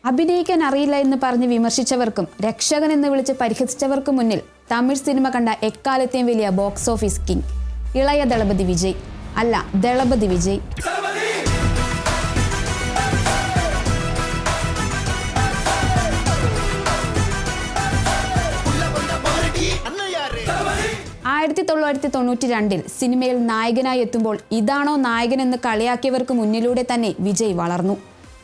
അഭിനയിക്കാൻ അറിയില്ല എന്ന് പറഞ്ഞ് വിമർശിച്ചവർക്കും രക്ഷകൻ എന്ന് വിളിച്ച് പരിഹസിച്ചവർക്കും മുന്നിൽ തമിഴ് സിനിമ കണ്ട എക്കാലത്തെയും വലിയ ബോക്സ് ഓഫീസ് കിങ് ഇളയ ദളപതി വിജയ്, അല്ല ദളപതി വിജയ്. ആയിരത്തി 1992 സിനിമയിൽ നായകനായി എത്തുമ്പോൾ ഇതാണോ നായകനെന്ന് കളിയാക്കിയവർക്ക് മുന്നിലൂടെ തന്നെ വിജയ് വളർന്നു.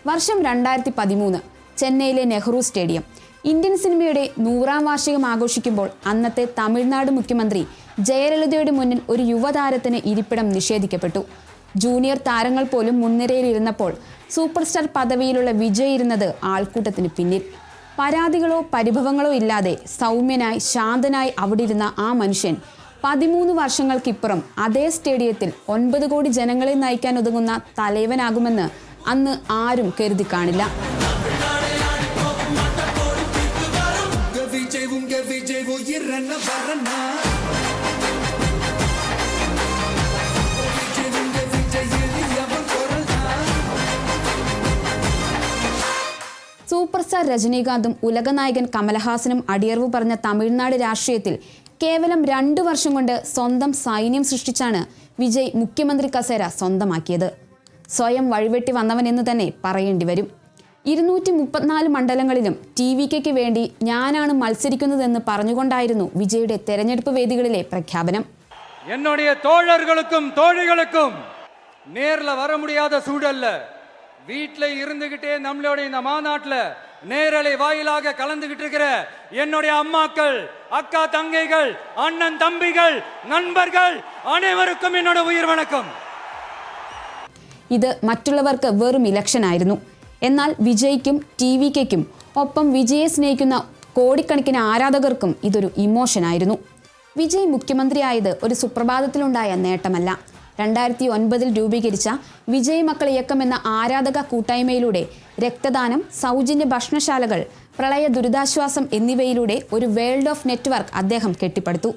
വർഷം 2013 ചെന്നൈയിലെ നെഹ്റു സ്റ്റേഡിയം. ഇന്ത്യൻ സിനിമയുടെ 100ാം വാർഷികം ആഘോഷിക്കുമ്പോൾ അന്നത്തെ തമിഴ്നാട് മുഖ്യമന്ത്രി ജയലളിതയുടെ മുന്നിൽ ഒരു യുവതാരത്തിന് ഇരിപ്പിടം നിഷേധിക്കപ്പെട്ടു. ജൂനിയർ താരങ്ങൾ പോലും മുൻനിരയിലിരുന്നപ്പോൾ സൂപ്പർ സ്റ്റാർ പദവിയിലുള്ള വിജയ് ഇരുന്നത് ആൾക്കൂട്ടത്തിന് പിന്നിൽ. പരാതികളോ പരിഭവങ്ങളോ ഇല്ലാതെ സൗമ്യനായി ശാന്തനായി അവിടെ ഇരുന്ന ആ മനുഷ്യൻ 13 വർഷങ്ങൾക്കിപ്പുറം അതേ സ്റ്റേഡിയത്തിൽ 9 കോടി ജനങ്ങളെ നയിക്കാൻ ഒതുങ്ങുന്ന തലവനാകുമെന്ന് അന്ന് ആരും കരുതി കാണില്ല. സൂപ്പർ സ്റ്റാർ രജനീകാന്തും ഉലകനായകൻ കമലഹാസനും അടിയറവ് പറഞ്ഞ തമിഴ്നാട് രാഷ്ട്രീയത്തിൽ കേവലം 2 വർഷം കൊണ്ട് സ്വന്തം സൈന്യം സൃഷ്ടിച്ചാണ് വിജയ് മുഖ്യമന്ത്രി കസേര സ്വന്തമാക്കിയത്. സ്വയം വഴിവെട്ടി വന്നവനെന്ന് തന്നെ പറയേണ്ടി വരും. 234 മണ്ഡലങ്ങളിലും TVKയ്ക്ക് വേണ്ടി ഞാനാണ് മത്സരിക്കുന്നതെന്ന് പറഞ്ഞുകൊണ്ടായിരുന്നു വിജയുടെ തെരഞ്ഞെടുപ്പ് വേദികളിലെ പ്രഖ്യാപനം. என்னுடைய தோழர்களுக்கும் தோழிகளுக்கும் நேர்ல வர முடியாத சூழல்ல வீட்ல இருந்துகிட்டே நம்மளோட இந்த மாநாட்டுல நேரலை வாயிலாக கலந்துகிட்டு இருக்கிற என்னுடைய அம்மாக்கள், அக்கா தங்கைகள், அண்ணன் தம்பிகள், நண்பர்கள் அனைவருக்கும் என்னோட உயிர் வணக்கம். ഇത് മറ്റുള്ളവർക്ക് വെറും ഇലക്ഷൻ ആയിരുന്നു. എന്നാൽ വിജയ്ക്കും TVKയ്ക്കും ഒപ്പം വിജയെ സ്നേഹിക്കുന്ന കോടിക്കണക്കിന് ആരാധകർക്കും ഇതൊരു ഇമോഷനായിരുന്നു. വിജയ് മുഖ്യമന്ത്രിയായത് ഒരു സുപ്രഭാതത്തിലുണ്ടായ നേട്ടമല്ല. 2009 രൂപീകരിച്ച വിജയ് മക്കൾ ഇയക്കം എന്ന ആരാധക കൂട്ടായ്മയിലൂടെ രക്തദാനം, സൗജന്യ ഭക്ഷണശാലകൾ, പ്രളയ ദുരിതാശ്വാസം എന്നിവയിലൂടെ ഒരു വേൾഡ് ഓഫ് നെറ്റ്വർക്ക് അദ്ദേഹം കെട്ടിപ്പടുത്തു.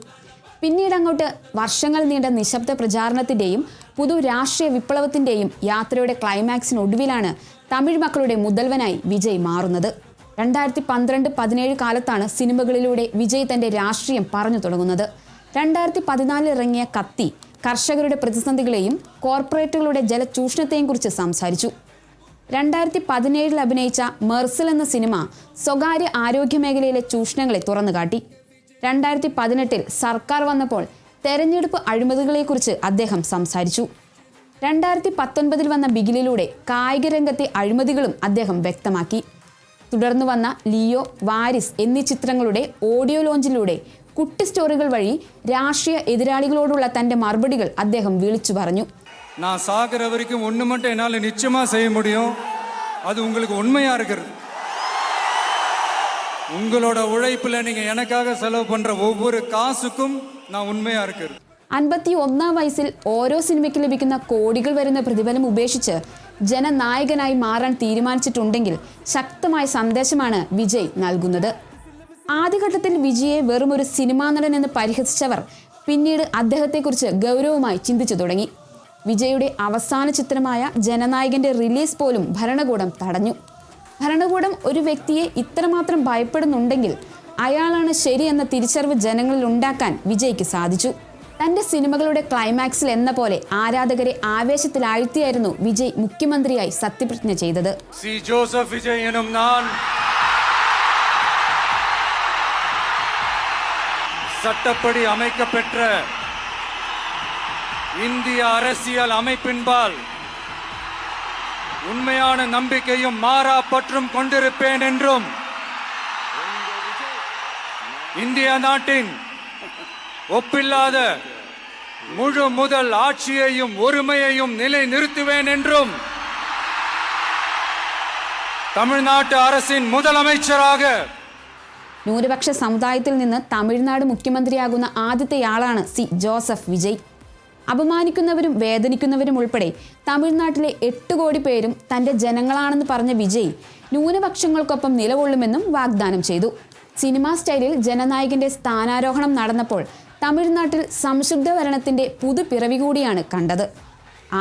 പിന്നീട് അങ്ങോട്ട് വർഷങ്ങൾ നീണ്ട നിശബ്ദ പ്രചാരണത്തിൻ്റെയും പുതു രാഷ്ട്രീയ വിപ്ലവത്തിൻ്റെയും യാത്രയുടെ ക്ലൈമാക്സിനൊടുവിലാണ് തമിഴ് മക്കളുടെ മുതൽവനായി വിജയ് മാറുന്നത്. 2012-17 കാലത്താണ് സിനിമകളിലൂടെ വിജയ് തൻ്റെ രാഷ്ട്രീയം പറഞ്ഞു തുടങ്ങുന്നത്. 2014 ഇറങ്ങിയ കത്തി കർഷകരുടെ പ്രതിസന്ധികളെയും കോർപ്പറേറ്റുകളുടെ ജലചൂഷണത്തെയും കുറിച്ച് സംസാരിച്ചു. 2017 അഭിനയിച്ച മെർസൽ എന്ന സിനിമ സ്വകാര്യ ആരോഗ്യ മേഖലയിലെ ചൂഷണങ്ങളെ തുറന്നുകാട്ടി. 2018 സർക്കാർ വന്നപ്പോൾ തെരഞ്ഞെടുപ്പ് അഴിമതികളെക്കുറിച്ച് അദ്ദേഹം സംസാരിച്ചു. 2019 വന്ന ബിഗിലിലൂടെ കായിക രംഗത്തെ അഴിമതികളും അദ്ദേഹം വ്യക്തമാക്കി. തുടർന്ന് വന്ന ലിയോ, വാരിസ് എന്നീ ചിത്രങ്ങളുടെ ഓഡിയോ ലോഞ്ചിലൂടെ കുട്ടി സ്റ്റോറികൾ വഴി രാഷ്ട്രീയ എതിരാളികളോടുള്ള തന്റെ മറുപടികൾ അദ്ദേഹം വിളിച്ചു പറഞ്ഞു. நான் சாகிற வரைக்கும் ஒன்று மட்டும் என்னால் நிச்சயமாக செய்ய முடியும், அது உங்களுக்கு உண்மையாக இருக்கிறது. உங்களோட உழைப்பில் நீங்கள் எனக்காக செலவு பண்ணுற ஒவ்வொரு காசுக்கும் நான் உண்மையாக இருக்கிறது. 51 വയസ്സിൽ ഓരോ സിനിമയ്ക്ക് ലഭിക്കുന്ന കോടികൾ വരുന്ന പ്രതിഫലം ഉപേക്ഷിച്ച് ജനനായകനായി മാറാൻ തീരുമാനിച്ചിട്ടുണ്ടെങ്കിൽ ശക്തമായ സന്ദേശമാണ് വിജയ് നൽകുന്നത്. ആദ്യഘട്ടത്തിൽ വിജയെ വെറും ഒരു സിനിമാ നടൻ എന്ന് പരിഹസിച്ചവർ പിന്നീട് അദ്ദേഹത്തെക്കുറിച്ച് ഗൗരവമായി ചിന്തിച്ചു തുടങ്ങി. വിജയുടെ അവസാന ചിത്രമായ ജനനായകന്റെ റിലീസ് പോലും ഭരണകൂടം തടഞ്ഞു. ഭരണകൂടം ഒരു വ്യക്തിയെ ഇത്രമാത്രം ഭയപ്പെടുന്നുണ്ടെങ്കിൽ അയാളാണ് ശരിയെന്ന തിരിച്ചറിവ് ജനങ്ങളിൽ ഉണ്ടാക്കാൻ വിജയ്ക്ക് സാധിച്ചു. തന്റെ സിനിമകളുടെ ക്ലൈമാക്സിൽ എന്ന പോലെ ആരാധകരെ ആവേശത്തിലാഴ്ത്തിയായിരുന്നു വിജയ് മുഖ്യമന്ത്രിയായി സത്യപ്രതിജ്ഞ ചെയ്തത്. ജോസഫ് വിജയ് എന്നും ഞാൻ சட்டப்படி அமைக்கப்பெற்ற இந்திய அரசியல் அமைப்பின்பால் உண்மையான நம்பிக்கையும் மாறா பற்றும் கொண்டிருப்பேன் என்றும் இந்திய நாட்டின் ஒப்பில்லாத முழு முதல் ஆட்சியையும் ஒருமையையும் நிலை நிறுத்துவேன் என்றும் தமிழ்நாட்டு அரசின் முதலமைச்சராக ന്യൂനപക്ഷ സമുദായത്തിൽ നിന്ന് തമിഴ്നാട് മുഖ്യമന്ത്രിയാകുന്ന ആദ്യത്തെയാളാണ് ജോസഫ് വിജയ്. അപമാനിക്കുന്നവരും വേദനിക്കുന്നവരും ഉൾപ്പെടെ തമിഴ്നാട്ടിലെ 8 കോടി പേരും തൻ്റെ ജനങ്ങളാണെന്ന് പറഞ്ഞ വിജയ് ന്യൂനപക്ഷങ്ങൾക്കൊപ്പം നിലകൊള്ളുമെന്നും വാഗ്ദാനം ചെയ്തു. സിനിമാ സ്റ്റൈലിൽ ജനനായകന്റെ സ്ഥാനാരോഹണം നടന്നപ്പോൾ തമിഴ്നാട്ടിൽ സംശുദ്ധ ഭരണത്തിന്റെ പുതുപിറവി കൂടിയാണ് കണ്ടത്.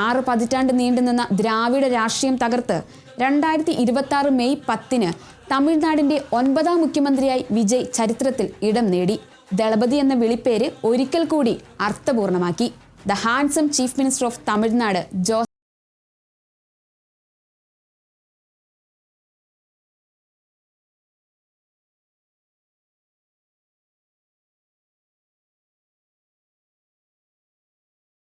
6 പതിറ്റാണ്ട് നീണ്ടുനിന്ന ദ്രാവിഡ രാഷ്ട്രീയം തകർത്ത് 2026 മെയ് 10 തമിഴ്നാടിന്റെ 9ാം മുഖ്യമന്ത്രിയായി വിജയ് ചരിത്രത്തിൽ ഇടം നേടി. ദളപതി എന്ന വിളിപ്പേര് ഒരിക്കൽ കൂടി അർത്ഥപൂർണമാക്കി. The handsome chief minister of Tamil Nadu Jose